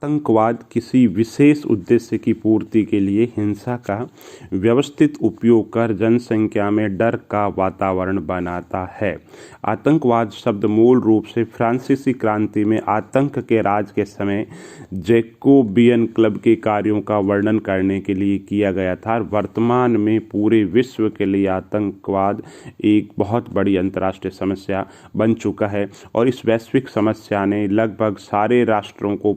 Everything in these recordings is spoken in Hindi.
आतंकवाद किसी विशेष उद्देश्य की पूर्ति के लिए हिंसा का व्यवस्थित उपयोग कर जनसंख्या में डर का वातावरण बनाता है। आतंकवाद शब्द मूल रूप से फ्रांसीसी क्रांति में आतंक के राज के समय जैकोबियन क्लब के कार्यों का वर्णन करने के लिए किया गया था। वर्तमान में पूरे विश्व के लिए आतंकवाद एक बहुत बड़ी अंतर्राष्ट्रीय समस्या बन चुका है और इस वैश्विक समस्या ने लगभग सारे राष्ट्रों को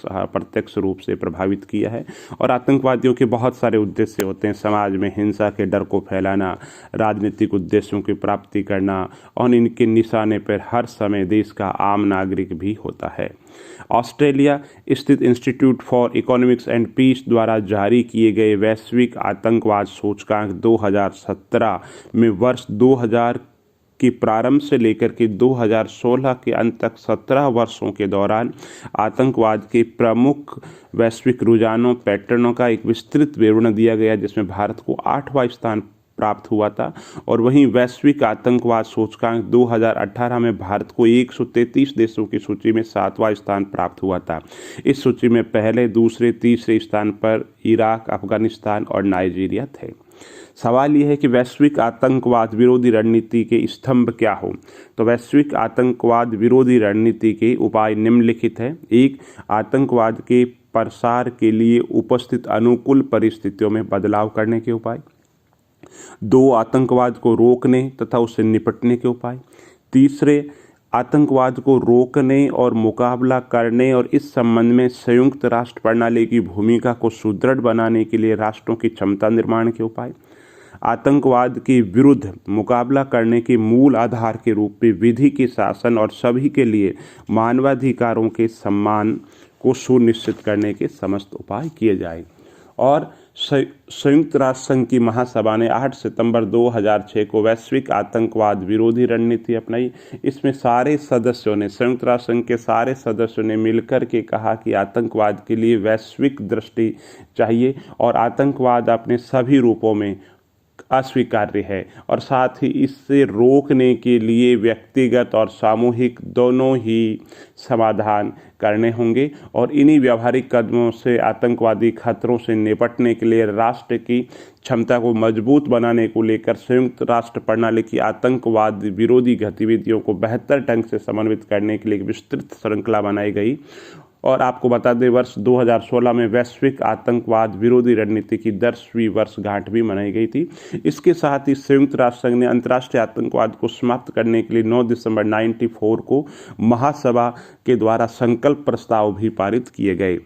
प्रत्यक्ष रूप से प्रभावित किया है। और आतंकवादियों के बहुत सारे उद्देश्य होते हैं, समाज में हिंसा के डर को फैलाना, राजनीतिक उद्देश्यों की प्राप्ति करना, और इनके निशाने पर हर समय देश का आम नागरिक भी होता है। ऑस्ट्रेलिया स्थित institute for economics and peace द्वारा जारी किए गए वैश्विक आतंकवाद सूचकांक 2017 में वर्ष 2000 के प्रारंभ से लेकर के 2016 के अंत तक 17 वर्षों के दौरान आतंकवाद के प्रमुख वैश्विक रुझानों पैटर्नों का एक विस्तृत विवरण दिया गया, जिसमें भारत को 8वां स्थान प्राप्त हुआ था। और वहीं वैश्विक आतंकवाद सूचकांक 2018 में भारत को 133 देशों की सूची में 7वां स्थान प्राप्त हुआ था। इस सूची में पहले, दूसरे, तीसरे स्थान पर इराक, अफगानिस्तान और नाइजीरिया थे। सवाल यह है कि वैश्विक आतंकवाद विरोधी रणनीति के स्तंभ क्या हो। तो वैश्विक आतंकवाद विरोधी रणनीति के उपाय निम्नलिखित है। 1. आतंकवाद के प्रसार के लिए उपस्थित अनुकूल परिस्थितियों में बदलाव करने के उपाय। 2. आतंकवाद को रोकने तथा उससे निपटने के उपाय। तीसरे, आतंकवाद को रोकने और मुकाबला करने और इस संबंध में संयुक्त राष्ट्र प्रणाली की भूमिका को सुदृढ़ बनाने के लिए राष्ट्रों की क्षमता निर्माण के उपाय। आतंकवाद के विरुद्ध मुकाबला करने के मूल आधार के रूप में विधि के शासन और सभी के लिए मानवाधिकारों के सम्मान को सुनिश्चित करने के समस्त उपाय किए जाए। और संयुक्त राष्ट्र संघ की महासभा ने 8 सितंबर 2006 को वैश्विक आतंकवाद विरोधी रणनीति अपनाई। इसमें सारे सदस्यों ने, संयुक्त राष्ट्र संघ के सारे सदस्यों ने मिलकर के कहा कि आतंकवाद के लिए वैश्विक दृष्टि चाहिए और आतंकवाद अपने सभी रूपों में अस्वीकार्य है, और साथ ही इससे रोकने के लिए व्यक्तिगत और सामूहिक दोनों ही समाधान करने होंगे। और इन्हीं व्यावहारिक कदमों से आतंकवादी खतरों से निपटने के लिए राष्ट्र की क्षमता को मजबूत बनाने को लेकर संयुक्त राष्ट्र प्रणाली की आतंकवाद विरोधी गतिविधियों को बेहतर ढंग से समन्वित करने के लिए एक विस्तृत श्रृंखला बनाई गई। और आपको बता दें, वर्ष 2016 में वैश्विक आतंकवाद विरोधी रणनीति की 10वीं वर्षगांठ भी मनाई गई थी। इसके साथ ही संयुक्त राष्ट्र संघ ने अंतर्राष्ट्रीय आतंकवाद को समाप्त करने के लिए 9 दिसंबर 1994 को महासभा के द्वारा संकल्प प्रस्ताव भी पारित किए गए।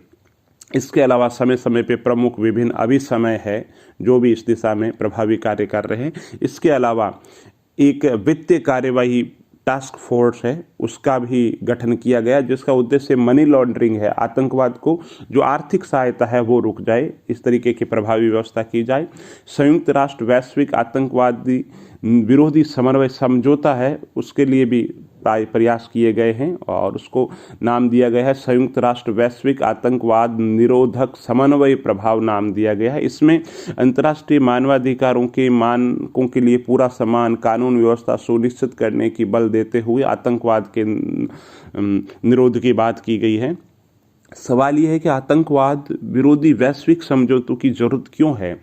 इसके अलावा समय समय पर प्रमुख विभिन्न अभिसमय है जो भी इस दिशा में प्रभावी कार्य कर रहे हैं। इसके अलावा एक वित्तीय कार्यवाही टास्क फोर्स है, उसका भी गठन किया गया, जिसका उद्देश्य मनी लॉन्ड्रिंग है, आतंकवाद को जो आर्थिक सहायता है वो रुक जाए, इस तरीके की प्रभावी व्यवस्था की जाए। संयुक्त राष्ट्र वैश्विक आतंकवादी विरोधी समन्वय समझौता है, उसके लिए भी प्रयास किए गए हैं और उसको नाम दिया गया है संयुक्त राष्ट्र वैश्विक आतंकवाद निरोधक समन्वय प्रभाव नाम दिया गया है। इसमें अंतर्राष्ट्रीय मानवाधिकारों के मानकों के लिए पूरा समान कानून व्यवस्था सुनिश्चित करने की बल देते हुए आतंकवाद के निरोध की बात की गई है। सवाल यह है कि आतंकवाद विरोधी वैश्विक समझौतों की जरूरत क्यों है।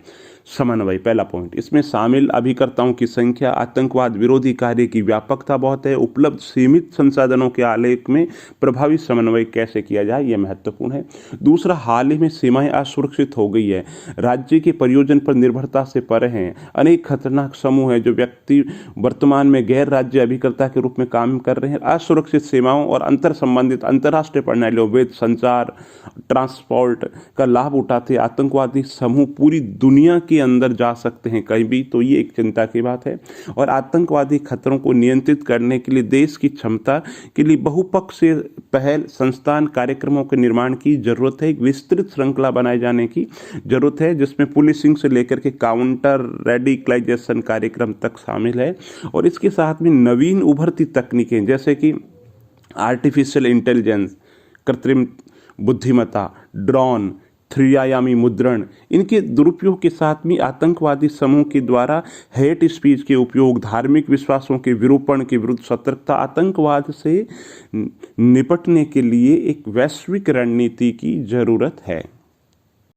समन्वय पहला पॉइंट, इसमें शामिल अभिकर्ताओं की संख्या, आतंकवाद विरोधी कार्य की व्यापकता बहुत है, उपलब्ध सीमित संसाधनों के आलेख में प्रभावी समन्वय कैसे किया जाए, यह महत्वपूर्ण है। दूसरा, हाल ही में सीमाएं असुरक्षित हो गई है, राज्य के परियोजन पर निर्भरता से परे हैं, अनेक खतरनाक समूह हैं जो व्यक्ति वर्तमान में गैर राज्य अभिकर्ता के रूप में काम कर रहे हैं। असुरक्षित सीमाओं और अंतर संबंधित अंतर्राष्ट्रीय प्रणालियों, वैध संचार, ट्रांसपोर्ट का लाभ उठाते आतंकवादी समूह पूरी दुनिया के अंदर जा सकते हैं कहीं भी, तो ये एक चिंता की बात है। और आतंकवादी खतरों को नियंत्रित करने के लिए देश की क्षमता के लिए बहुपक्षीय पहल, संस्थान, कार्यक्रमों के निर्माण की जरूरत है। एक विस्तृत श्रृंखला बनाए जाने की जरूरत है जिसमें पुलिसिंग से लेकर के काउंटर रेडिकलाइजेशन कार्यक्रम तक शामिल है। और इसके साथ में नवीन उभरती तकनीकें जैसे कि आर्टिफिशियल इंटेलिजेंस, कृत्रिम बुद्धिमत्ता, ड्रोन, त्रिआयामी मुद्रण, इनके दुरुपयोग के साथ में आतंकवादी समूह के द्वारा हेट स्पीच के उपयोग, धार्मिक विश्वासों के विरूपण के विरुद्ध सतर्कता, आतंकवाद से निपटने के लिए एक वैश्विक रणनीति की जरूरत है।